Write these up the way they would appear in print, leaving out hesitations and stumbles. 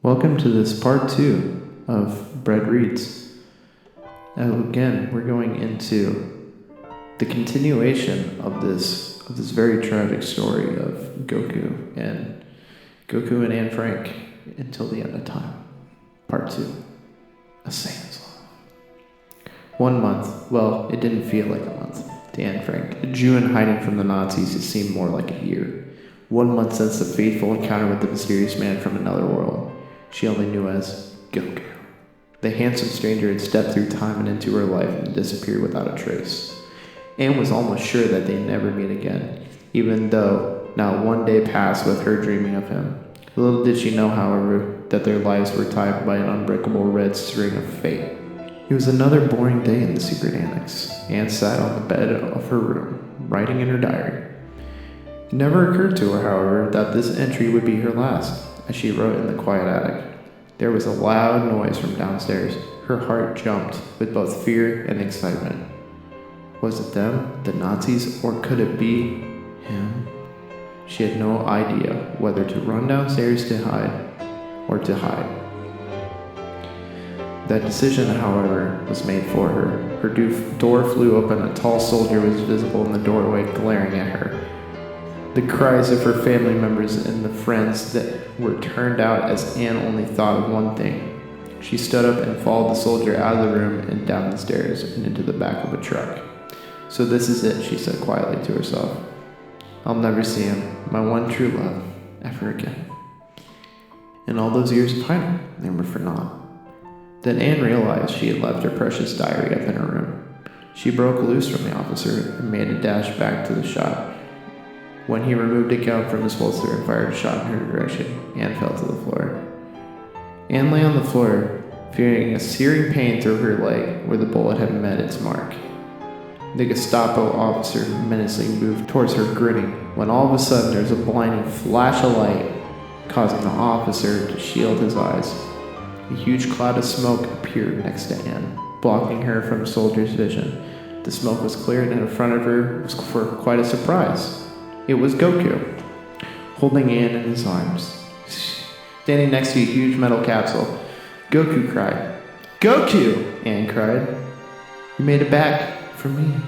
Welcome to this part 2 of Bread Reads. Again, we're going into the continuation of this very tragic story of Goku and Anne Frank until the end of time. Part 2. A Saiyan's Law. 1 month. Well, it didn't feel like a month to Anne Frank. A Jew in hiding from the Nazis, it seemed more like a year. 1 month since the fateful encounter with the mysterious man from another world she only knew as Goku. The handsome stranger had stepped through time and into her life and disappeared without a trace. Anne was almost sure that they'd never meet again, even though not one day passed with her dreaming of him. Little did she know, however, that their lives were tied by an unbreakable red string of fate. It was another boring day in the secret annex. Anne sat on the bed of her room, writing in her diary. It never occurred to her, however, that this entry would be her last. As she wrote in the quiet attic, there was a loud noise from downstairs. Her heart jumped with both fear and excitement. Was it them, the Nazis, or could it be him? She had no idea whether to run downstairs to hide or to hide. That decision, however, was made for her. Her door flew open. A tall soldier was visible in the doorway, glaring at her. The cries of her family members and the friends that were turned out as Anne only thought of one thing. She stood up and followed the soldier out of the room and down the stairs and into the back of a truck. So this is it, she said quietly to herself. I'll never see him, my one true love, ever again. And all those years of hiding, they were for naught. Then Anne realized she had left her precious diary up in her room. She broke loose from the officer and made a dash back to the shop. When he removed a gun from his holster and fired a shot in her direction, Anne fell to the floor. Anne lay on the floor, feeling a searing pain through her leg where the bullet had met its mark. The Gestapo officer menacingly moved towards her, grinning, when all of a sudden there was a blinding flash of light, causing the officer to shield his eyes. A huge cloud of smoke appeared next to Anne, blocking her from the soldier's vision. The smoke was cleared, and in front of her was for quite a surprise. It was Goku, holding Anne in his arms, standing next to a huge metal capsule. Goku cried. Goku! Anne cried. You made it back for me.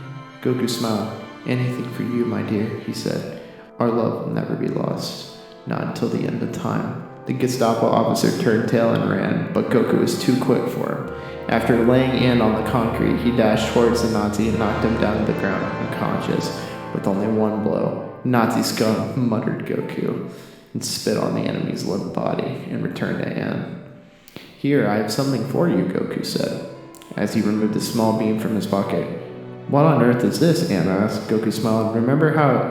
Goku smiled. Anything for you, my dear, he said. Our love will never be lost, not until the end of time. The Gestapo officer turned tail and ran, but Goku was too quick for him. After laying Anne on the concrete, he dashed towards the Nazi and knocked him down to the ground, unconscious, with only one blow. Nazi scum, muttered Goku, and spit on the enemy's limp body and returned to Anne. Here, I have something for you, Goku said, as he removed a small beam from his pocket. What on earth is this? Anne asked. Goku smiled. Remember how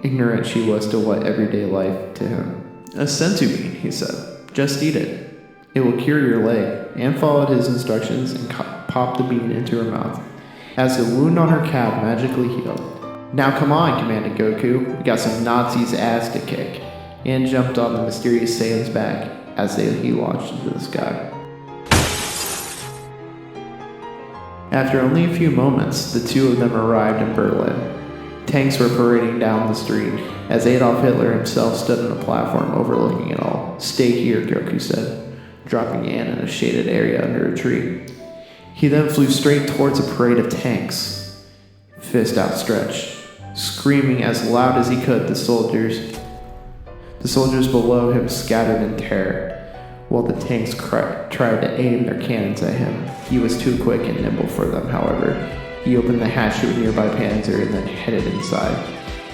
ignorant she was to what everyday life to him. A senzu bean, he said. Just eat it. It will cure your leg. Anne followed his instructions and popped the bean into her mouth, as the wound on her calf magically healed. Now come on, commanded Goku. We got some Nazis' ass to kick. Anne jumped on the mysterious Saiyan's back as he launched into the sky. After only a few moments, the two of them arrived in Berlin. Tanks were parading down the street as Adolf Hitler himself stood on a platform overlooking it all. Stay here, Goku said, dropping Anne in a shaded area under a tree. He then flew straight towards a parade of tanks, fist outstretched. Screaming as loud as he could, the soldiers below him scattered in terror, while the tanks tried to aim their cannons at him. He was too quick and nimble for them, however. He opened the hatch to a nearby Panzer and then headed inside.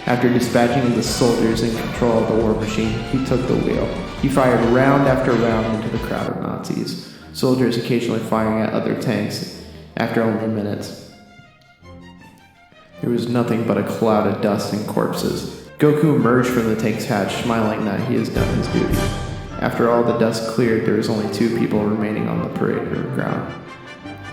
After dispatching the soldiers in control of the war machine, he took the wheel. He fired round after round into the crowd of Nazis, soldiers occasionally firing at other tanks. After only minutes, there was nothing but a cloud of dust and corpses. Goku emerged from the tank's hatch, smiling that he has done his duty. After all the dust cleared, there was only 2 people remaining on the parade ground.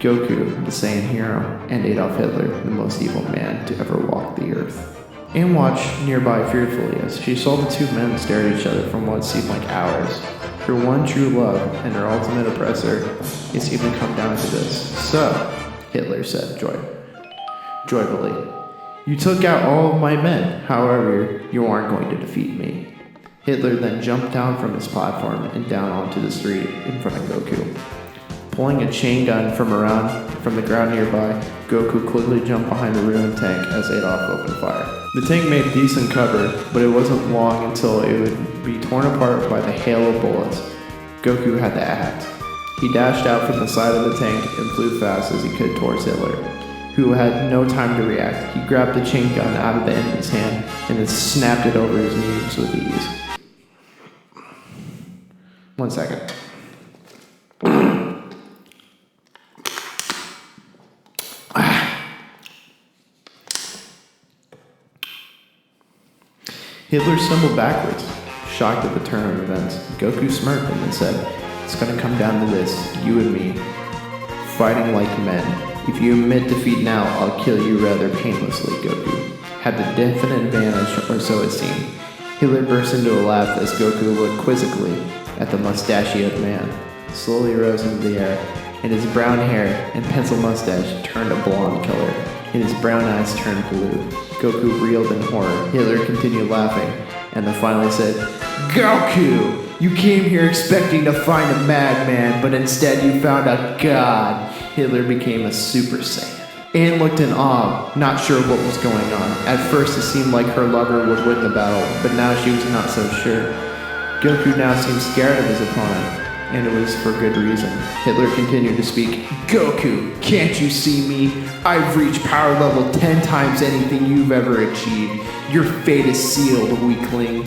Goku, the Saiyan hero, and Adolf Hitler, the most evil man to ever walk the earth. Anne watched nearby fearfully as she saw the 2 men stare at each other from what seemed like hours. Her one true love and her ultimate oppressor, it seemed to come down to this. So, Hitler said joyfully, you took out all of my men. However, you aren't going to defeat me. Hitler then jumped down from his platform and down onto the street in front of Goku. Pulling a chain gun from the ground nearby, Goku quickly jumped behind a ruined tank as Adolf opened fire. The tank made decent cover, but it wasn't long until it would be torn apart by the hail of bullets. Goku had to act. He dashed out from the side of the tank and flew fast as he could towards Hitler, who had no time to react. He grabbed the chain gun out of the enemy's hand and then snapped it over his knees with ease. 1 second. Hitler stumbled backwards, shocked at the turn of events. Goku smirked and then said, "It's gonna come down to this, you and me, fighting like men. If you admit defeat now, I'll kill you rather painlessly." Goku had the definite advantage, or so it seemed. Hitler burst into a laugh as Goku looked quizzically at the mustachioed man, slowly rose into the air, and his brown hair and pencil mustache turned a blonde color, and his brown eyes turned blue. Goku reeled in horror. Hitler continued laughing, and then finally said, "Goku, you came here expecting to find a madman, but instead you found a god." Hitler became a Super Saiyan. Anne looked in awe, not sure what was going on. At first it seemed like her lover would win the battle, but now she was not so sure. Goku now seemed scared of his opponent, and it was for good reason. Hitler continued to speak. "Goku, can't you see me? I've reached power level 10 times anything you've ever achieved. Your fate is sealed, weakling."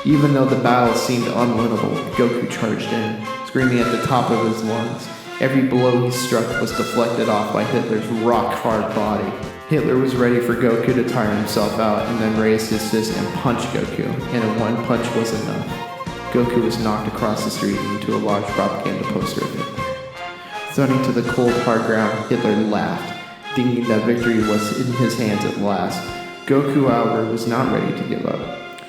Even though the battle seemed unwinnable, Goku charged in, screaming at the top of his lungs. Every blow he struck was deflected off by Hitler's rock-hard body. Hitler was ready for Goku to tire himself out and then raised his fist and punched Goku, and a one punch was enough. Goku was knocked across the street into a large propaganda poster of Hitler. Thudding to the cold, hard ground, Hitler laughed, thinking that victory was in his hands at last. Goku, however, was not ready to give up.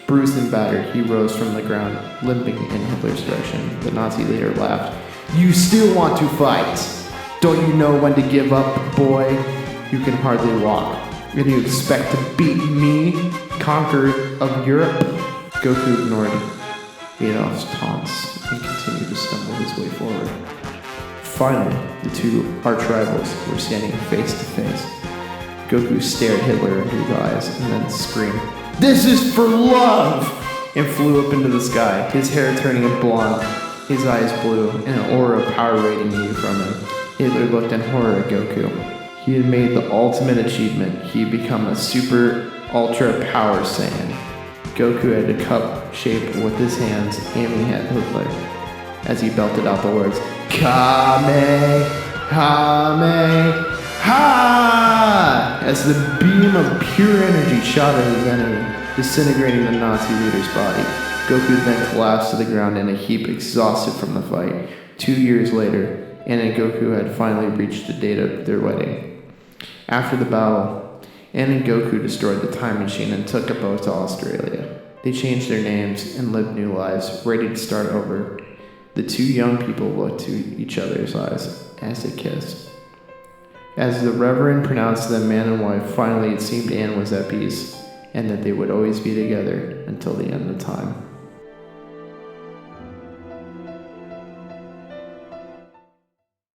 Bruised and battered, he rose from the ground, limping in Hitler's direction. The Nazi leader laughed. "You still want to fight? Don't you know when to give up, boy? You can hardly walk, and you expect to beat me, conqueror of Europe?" Goku ignored Adolf's taunts and continued to stumble his way forward. Finally, the two arch-rivals were standing face to face. Goku stared Hitler into his eyes and then screamed, "This is for love!" and flew up into the sky, his hair turning blonde, his eyes blue, and an aura of power radiating from him. Hitler looked in horror at Goku. He had made the ultimate achievement. He had become a super ultra power Saiyan. Goku had a cup shaped with his hands aiming at Hitler as he belted out the words, "Kame, Kame, Ha!" as the beam of pure energy shot at his enemy, disintegrating the Nazi leader's body. Goku then collapsed to the ground in a heap, exhausted from the fight. 2 years later, Anne and Goku had finally reached the date of their wedding. After the battle, Anne and Goku destroyed the time machine and took a boat to Australia. They changed their names and lived new lives, ready to start over. The two young people looked to each other's eyes as they kissed. As the Reverend pronounced them man and wife, finally it seemed Anne was at peace, and that they would always be together until the end of time.